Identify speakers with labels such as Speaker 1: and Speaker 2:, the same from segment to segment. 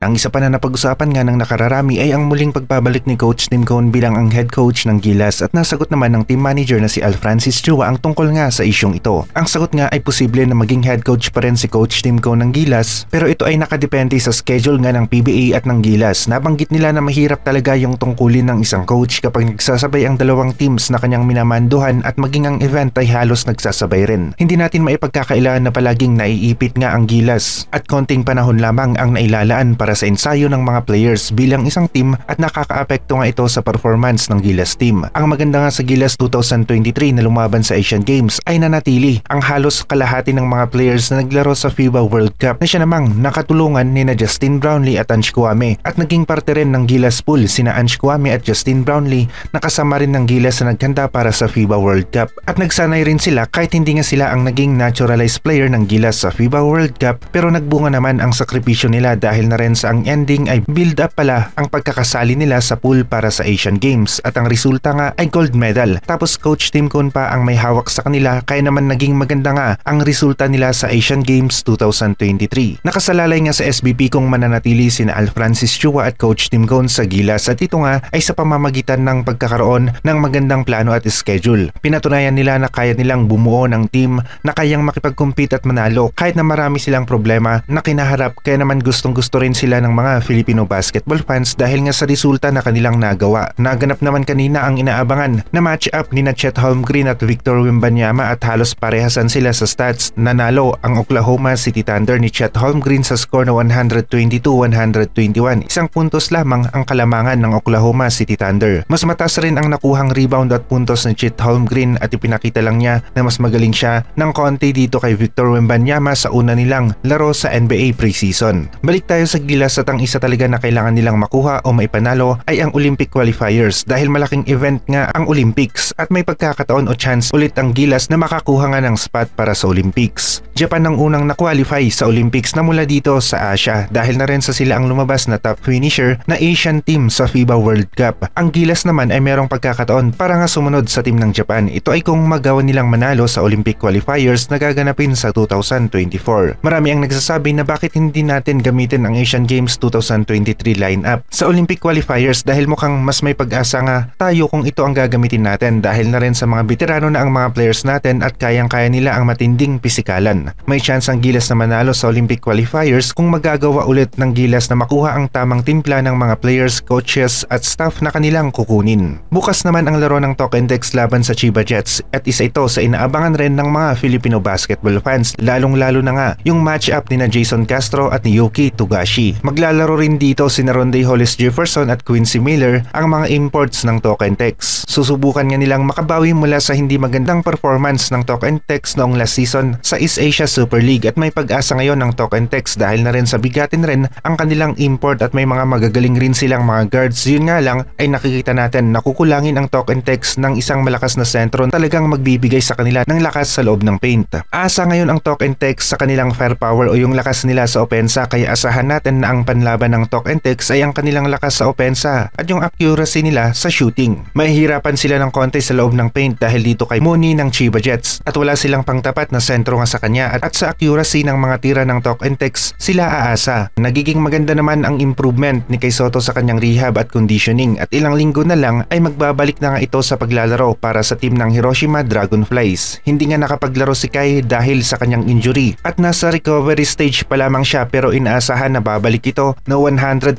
Speaker 1: Ang isa pa na napag-usapan nga ng nakararami ay ang muling pagbabalik ni Coach Tim Cone bilang ang head coach ng Gilas at nasagot naman ng team manager na si Al Francis Chua ang tungkol nga sa isyong ito. Ang sagot nga ay posible na maging head coach pa rin si Coach Tim Cone ng Gilas pero ito ay nakadepende sa schedule nga ng PBA at ng Gilas. Nabanggit nila na mahirap talaga yung tungkulin ng isang coach kapag nagsasabay ang dalawang teams na kanyang minamanduhan at maging ang event ay halos nagsasabay rin. Hindi natin maipagkakailangan na palaging naiipit nga ang Gilas at konting panahon lamang ang nailalaan para sa ensayo ng mga players bilang isang team at nakakaapekto nga ito sa performance ng Gilas team. Ang maganda nga sa Gilas 2023 na lumaban sa Asian Games ay nanatili ang halos kalahati ng mga players na naglaro sa FIBA World Cup na siya namang nakatulungan ni na Justin Brownlee at Ange Kouame at naging parte rin ng Gilas pool sina Ange Kouame at Justin Brownlee na kasama rin ng Gilas na naghanda para sa FIBA World Cup at nagsanay rin sila kahit hindi nga sila ang naging naturalized player ng Gilas sa FIBA World Cup pero nagbunga naman ang sakripisyo nila dahil na rin sa ang ending ay build up pala ang pagkakasali nila sa pool para sa Asian Games at ang resulta nga ay gold medal. Tapos Coach Tim Cone pa ang may hawak sa kanila kaya naman naging maganda nga ang resulta nila sa Asian Games 2023. Nakasalalay nga sa SBP kung mananatili sina Al Francis Chua at Coach Tim Cone sa Gilas at ito nga ay sa pamamagitan ng pagkakaroon ng magandang plano at schedule. Pinatunayan nila na kaya nilang bumuo ng team na kayang makipag-compete at manalo kahit na marami silang problema na kinaharap kaya naman gustong-gusto rin sila ng mga Filipino basketball fans dahil nga sa resulta na kanilang nagawa. Naganap naman kanina ang inaabangan na match-up ni Chet Holmgren at Victor Wembanyama at halos parehasan sila sa stats. Nanalo ang Oklahoma City Thunder ni Chet Holmgren sa score na 122-121. Isang puntos lamang ang kalamangan ng Oklahoma City Thunder. Mas mataas rin ang nakuhang rebound at puntos ni Chet Holmgren at ipinakita lang niya na mas magaling siya ng konti dito kay Victor Wembanyama sa una nilang laro sa NBA preseason. Balik tayo sa Gilas at ang isa talaga na kailangan nilang makuha o maipanalo ay ang Olympic qualifiers dahil malaking event nga ang Olympics at may pagkakataon o chance ulit ang Gilas na makakuha nga ng spot para sa Olympics. Japan ang unang na-qualify sa Olympics na mula dito sa Asia dahil na rin sa sila ang lumabas na top finisher na Asian team sa FIBA World Cup. Ang Gilas naman ay merong pagkakataon para nga sumunod sa team ng Japan. Ito ay kung magawa nilang manalo sa Olympic qualifiers na gaganapin sa 2024. Marami ang nagsasabi na bakit hindi natin gamitin ang Asian Games 2023 lineup sa Olympic qualifiers dahil mukhang mas may pag-asa nga tayo kung ito ang gagamitin natin dahil na rin sa mga veterano na ang mga players natin at kayang-kaya nila ang matinding pisikalan. May chance ang Gilas na manalo sa Olympic qualifiers kung magagawa ulit ng Gilas na makuha ang tamang timpla ng mga players, coaches at staff na kanilang kukunin. Bukas naman ang laro ng Talk 'N Text laban sa Chiba Jets at isa ito sa inaabangan rin ng mga Filipino basketball fans lalong-lalo na nga yung match-up ni na Jason Castro at ni Yuki Togashi. Maglalaro rin dito si Rondae Hollis Jefferson at Quincy Miller ang mga imports ng Talk 'N Text. Susubukan nga nilang makabawi mula sa hindi magandang performance ng Talk 'N Text noong last season sa East Asia Super League at may pag-asa ngayon ng Talk 'N Text dahil na rin sa bigatin rin ang kanilang import at may mga magagaling rin silang mga guards. Yun nga lang ay nakikita natin na kukulangin ang Talk 'N Text ng isang malakas na sentro talagang magbibigay sa kanila ng lakas sa loob ng paint. Asa ngayon ang Talk 'N Text sa kanilang firepower o yung lakas nila sa opensa kaya asahan natin na ang panlaban ng Talk 'N Text ay ang kanilang lakas sa opensa at yung accuracy nila sa shooting. Mahihirapan sila ng konti sa loob ng paint dahil dito kay Mooney ng Chiba Jets at wala silang pangtapat na sentro nga sa kanya at sa accuracy ng mga tira ng Talk 'N Text sila aasa. Nagiging maganda naman ang improvement ni Kay Soto sa kanyang rehab at conditioning at ilang linggo na lang ay magbabalik na nga ito sa paglalaro para sa team ng Hiroshima Dragonflies. Hindi nga nakapaglaro si Kay dahil sa kanyang injury at nasa recovery stage pa lamang siya pero inaasahan na babalik ito na 100%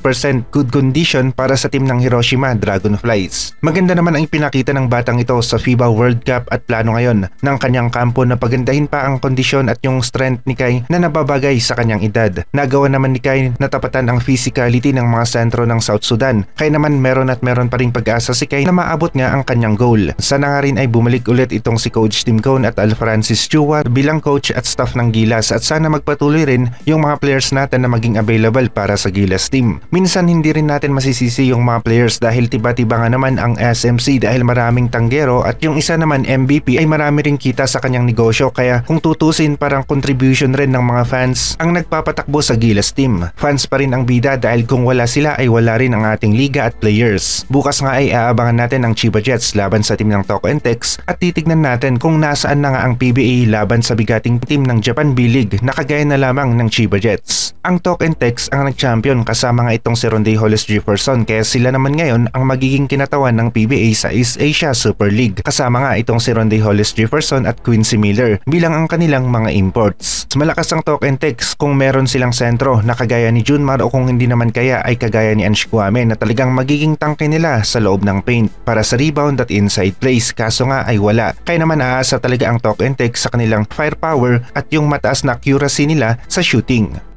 Speaker 1: good condition para sa team ng Hiroshima Dragonflies. Maganda naman ang ipinakita ng batang ito sa FIBA World Cup at plano ngayon ng kanyang kampo na pagandahin pa ang kondisyon at yung strength ni Kay na nababagay sa kanyang edad. Nagawa naman ni Kay na tapatan ang physicality ng mga sentro ng South Sudan kaya naman meron pa ring pag-asa si Kay na maabot nga ang kanyang goal. Sana nga rin ay bumalik ulit itong si Coach Tim Cone at Al Francis Chua bilang coach at staff ng Gilas at sana magpatuloy rin yung mga players natin na maging available para sa Gilas team. Minsan hindi rin natin masisisi yung mga players dahil tiba-tiba nga naman ang SMC dahil maraming tanggero at yung isa naman MVP ay marami ring kita sa kanyang negosyo kaya kung tutusin parang contribution rin ng mga fans ang nagpapatakbo sa Gilas team. Fans pa rin ang bida dahil kung wala sila ay wala rin ang ating liga at players. Bukas nga ay aabangan natin ang Chiba Jets laban sa team ng Talk 'N Text at titignan natin kung nasaan na nga ang PBA laban sa bigating team ng Japan B-League na kagaya na lamang ng Chiba Jets. Ang Talk 'N Text ang nag-champion kasama nga itong si Rondae Hollis Jefferson, kaya sila naman ngayon ang magiging kinatawan ng PBA sa East Asia Super League. Kasama nga itong si Rondae Hollis Jefferson at Quincy Miller bilang ang kanilang mga imports. Malakas ang talk and text kung meron silang sentro na kagaya ni Junmar o kung hindi naman kaya ay kagaya ni Ange Kouame na talagang magiging tangke nila sa loob ng paint para sa rebound at inside plays, kaso nga ay wala. Kaya naman aasa talaga ang talk and text sa kanilang firepower at yung mataas na accuracy nila sa shooting.